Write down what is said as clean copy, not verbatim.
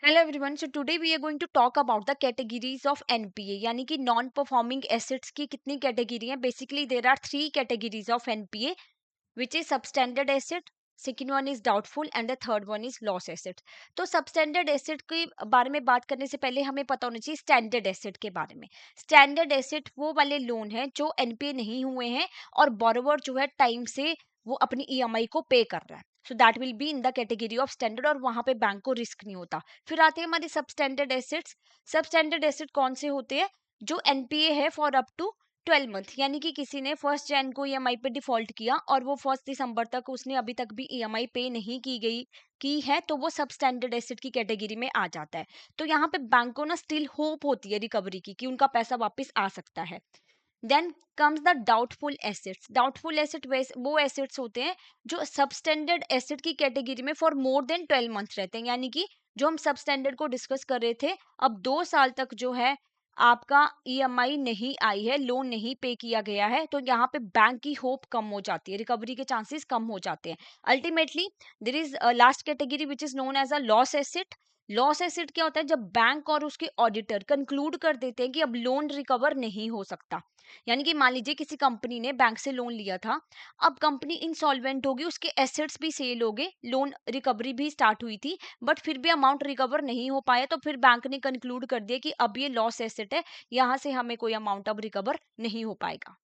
Hello everyone, so today we are going to talk about the categories of NPA यानी कि non performing assets की कितनी category हैं। Basically there are three categories of NPA which is substandard asset, second one is doubtful and the third one is loss asset. तो substandard asset के बारे में बात करने से पहले हमें पता होना चाहिए स्टैंडर्ड एसेट के बारे में। स्टैंडर्ड एसेट वो वाले लोन हैं जो एनपीए नहीं हुए हैं और बोरोवर जो है टाइम से वो अपनी ईएमआई को पे कर रहा है। So that will be in the category of standard और वहां पे बैंक को रिस्क नहीं होता। फिर आते हैं हमारे सबस्टैंडर्ड एसेट्स। सबस्टैंडर्ड एसेट कौन से होते हैं? जो एनपीए है फॉर अप टू 12 मंथ, यानी कि किसी ने 1 जैन को ईएमआई पे डिफॉल्ट किया और वो 1 दिसंबर तक उसने अभी तक भी ईएमआई पे नहीं की है, तो वो सब स्टैंडर्ड एसेट की कैटेगरी में आ जाता है। तो यहाँ पे बैंक को ना स्टिल होप होती है रिकवरी की कि उनका पैसा वापस आ सकता है। Then comes the doubtful assets. Doubtful asset वो एसेट्स होते हैं जो सबस्टैंडर्ड एसेट की कैटेगरी में फॉर मोर देन 12 मंथ रहते हैं, यानी कि जो हम सबस्टैंडर्ड को डिस्कस कर रहे थे, अब 2 साल तक जो है आपका ईएमआई नहीं आई है, लोन नहीं पे किया गया है, तो यहाँ पे बैंक की होप कम हो जाती है, रिकवरी के चांसेस कम हो जाते हैं। Ultimately there is last category which is known as a loss asset. Loss asset क्या होता है? जब बैंक और उसके ऑडिटर कंक्लूड कर देते हैं कि अब लोन रिकवर नहीं हो सकता। यानी कि मान लीजिए किसी कंपनी ने बैंक से लोन लिया था, अब कंपनी इंसॉल्वेंट होगी, उसके एसेट्स भी सेल हो गए, लोन रिकवरी भी स्टार्ट हुई थी, बट फिर भी अमाउंट रिकवर नहीं हो पाया, तो फिर बैंक ने कंक्लूड कर दिया कि अब ये लॉस एसेट है, यहाँ से हमें कोई अमाउंट अब रिकवर नहीं हो पाएगा।